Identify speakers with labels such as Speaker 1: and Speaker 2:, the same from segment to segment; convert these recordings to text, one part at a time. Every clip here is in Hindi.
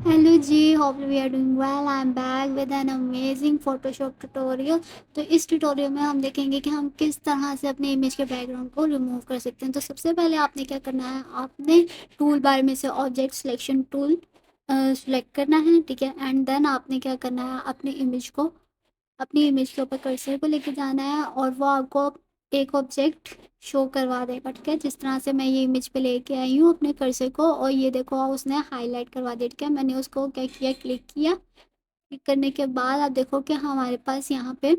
Speaker 1: हेलो जी, hope we are doing well. I am back with an amazing Photoshop tutorial. तो इस ट्यूटोरियल में हम देखेंगे कि हम किस तरह से अपने इमेज के बैकग्राउंड को रिमूव कर सकते हैं। तो सबसे पहले आपने क्या करना है, आपने टूल बार में से ऑब्जेक्ट सिलेक्शन टूल सेलेक्ट करना है, ठीक है। एंड देन आपने क्या करना है, अपनी इमेज के ऊपर कर्सर को लेके जाना है और वो आपको एक ऑब्जेक्ट शो करवा देगा, ठीक है। जिस तरह से मैं ये इमेज पे लेके आई हूँ अपने कर्सर को, और ये देखो उसने हाईलाइट करवा दिया, ठीक है। मैंने उसको क्या किया, क्लिक किया। क्लिक करने के बाद आप देखो कि हमारे पास यहाँ पे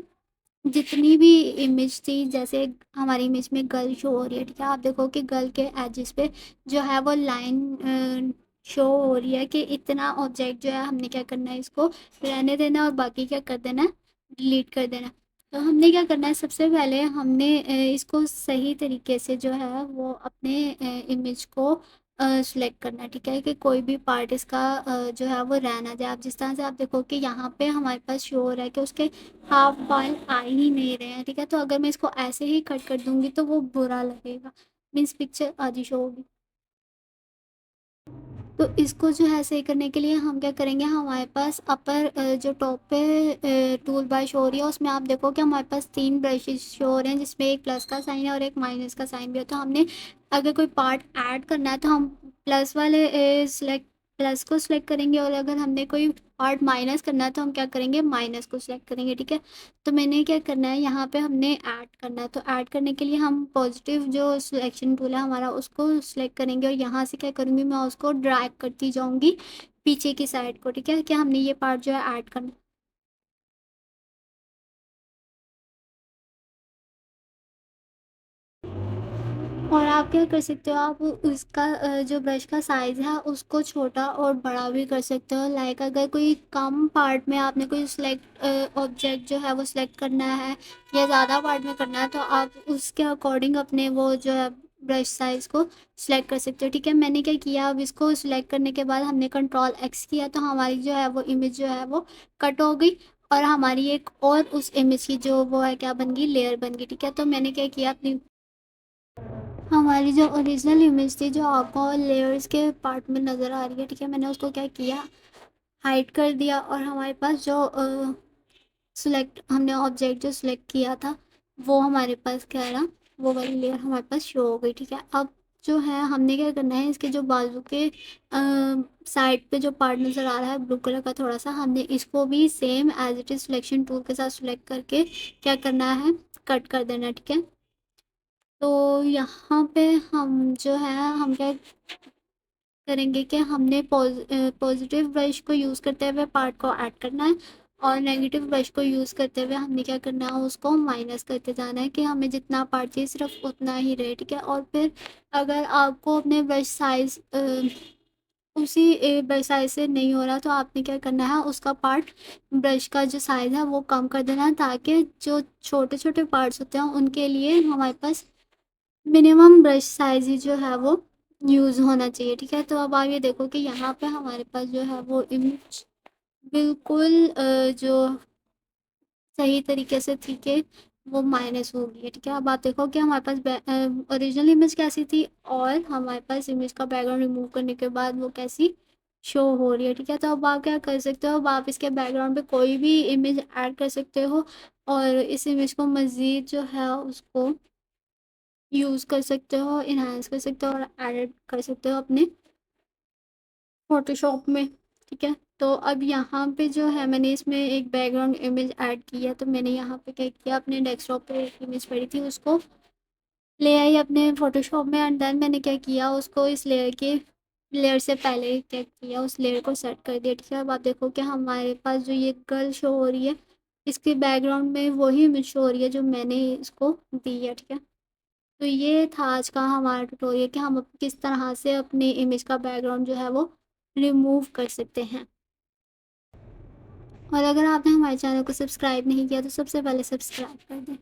Speaker 1: जितनी भी इमेज थी, जैसे हमारी इमेज में गर्ल शो हो रही है, ठीक है। आप देखो कि गर्ल के एजेस पे जो है वो लाइन शो हो रही है कि इतना ऑब्जेक्ट जो है हमने क्या करना है, इसको रहने देना और बाकी क्या कर देना है, डिलीट कर देना। तो हमने क्या करना है, सबसे पहले हमने इसको सही तरीके से जो है वो अपने इमेज को सिलेक्ट करना है, ठीक है। कि कोई भी पार्ट इसका जो है वो रह ना जाए। आप जिस तरह से आप देखो कि यहाँ पे हमारे पास शो हो रहा है कि उसके हाफ बाल आ ही नहीं रहे हैं, ठीक है। तो अगर मैं इसको ऐसे ही कट कर दूंगी तो वो बुरा लगेगा, मीन्स पिक्चर आधी शो होगी। तो इसको जो है सही करने के लिए हम क्या करेंगे, हमारे पास अपर जो टॉप पे टूल बार शो हो रही है, उसमें आप देखो कि हमारे पास तीन ब्रशेस शो हो रहे हैं, जिसमें एक प्लस का साइन है और एक माइनस का साइन भी है। तो हमने अगर कोई पार्ट ऐड करना है तो हम प्लस वाले सिलेक्ट प्लस को सिलेक्ट करेंगे, और अगर हमने कोई पार्ट माइनस करना है तो हम क्या करेंगे, माइनस को सिलेक्ट करेंगे, ठीक है। तो मैंने क्या करना है, यहाँ पे हमने ऐड करना है। तो ऐड करने के लिए हम पॉजिटिव जो सिलेक्शन टूल है हमारा, उसको सिलेक्ट करेंगे और यहाँ से क्या करूँगी, मैं उसको ड्रैग करती जाऊँगी पीछे की साइड को, ठीक है। कि हमने ये पार्ट जो है ऐड करना। और आप क्या कर सकते हो, आप उसका जो ब्रश का साइज़ है उसको छोटा और बड़ा भी कर सकते हो। लाइक अगर कोई कम पार्ट में आपने कोई सिलेक्ट ऑब्जेक्ट जो है वो सिलेक्ट करना है, या ज़्यादा पार्ट में करना है, तो आप उसके अकॉर्डिंग अपने वो जो है ब्रश साइज़ को सिलेक्ट कर सकते हो, ठीक है। मैंने क्या किया, अब इसको सिलेक्ट करने के बाद हमने कंट्रोल एक्स किया, तो हमारी जो है वो इमेज जो है वो कट हो गई, और हमारी एक और उस इमेज की जो वो है क्या बन गई, लेयर बन गई, ठीक है। तो मैंने क्या किया, अपनी हमारी जो ओरिजिनल इमेज थी जो आपको लेयर्स के पार्ट में नज़र आ रही है, ठीक है, मैंने उसको क्या किया, हाइड कर दिया। और हमारे पास जो सिलेक्ट हमने ऑब्जेक्ट जो सिलेक्ट किया था वो हमारे पास क्या रहा, वो वाली लेयर हमारे पास शो हो गई, ठीक है। अब जो है हमने क्या करना है, इसके जो बाजू के साइड पे जो पार्ट नज़र आ रहा है ब्लू कलर का थोड़ा सा, हमने इसको भी same as it is selection tool के साथ सिलेक्ट करके क्या करना है, कट कर देना है, ठीक है। तो यहाँ पे हम जो है हम क्या करेंगे कि हमने पॉजिटिव ब्रश को यूज़ करते हुए पार्ट को ऐड करना है, और नेगेटिव ब्रश को यूज़ करते हुए हमने क्या करना है, उसको माइनस करते जाना है कि हमें जितना पार्ट चाहिए सिर्फ उतना ही रहे, ठीक है। और फिर अगर आपको अपने ब्रश साइज उसी ब्रश साइज से नहीं हो रहा, तो आपने क्या करना है, उसका पार्ट ब्रश का जो साइज़ है वो कम कर देना है, ताकि जो छोटे छोटे पार्ट्स होते हैं उनके लिए हमारे पास मिनिमम ब्रश साइज ही जो है वो यूज़ होना चाहिए, ठीक है। तो अब आप ये देखो कि यहाँ पे हमारे पास जो है वो इमेज बिल्कुल जो सही तरीके से थी कि वो माइनस हो गई है, ठीक है। अब आप देखो कि हमारे पास ओरिजिनल इमेज कैसी थी, और हमारे पास इमेज का बैकग्राउंड रिमूव करने के बाद वो कैसी शो हो रही है, ठीक है। तो अब आप क्या कर सकते हो, अब आप इसके बैकग्राउंड पे कोई भी इमेज ऐड कर सकते हो, और इस इमेज को मज़ीद जो है उसको यूज़ कर सकते हो, इन्हांस कर सकते हो और एडिट कर सकते हो अपने फोटोशॉप में, ठीक है। तो अब यहाँ पे जो है मैंने इसमें एक बैकग्राउंड इमेज ऐड की है। तो मैंने यहाँ पे क्या किया, अपने डेस्कटॉप पे एक इमेज पड़ी थी उसको ले आई अपने फ़ोटोशॉप में, एंड देन मैंने क्या किया, उसको इस लेयर से पहले क्या किया, उस लेयर को सेट कर दिया, ठीक है। अब आप देखो कि हमारे पास जो ये गर्ल शो हो रही है, इसके बैकग्राउंड में वही इमेज शो हो रही है जो मैंने इसको दी है, ठीक है। तो ये था आज का हमारा ट्यूटोरियल कि हम किस तरह से अपनी इमेज का बैकग्राउंड जो है वो रिमूव कर सकते हैं। और अगर आपने हमारे चैनल को सब्सक्राइब नहीं किया तो सबसे पहले सब्सक्राइब कर दें।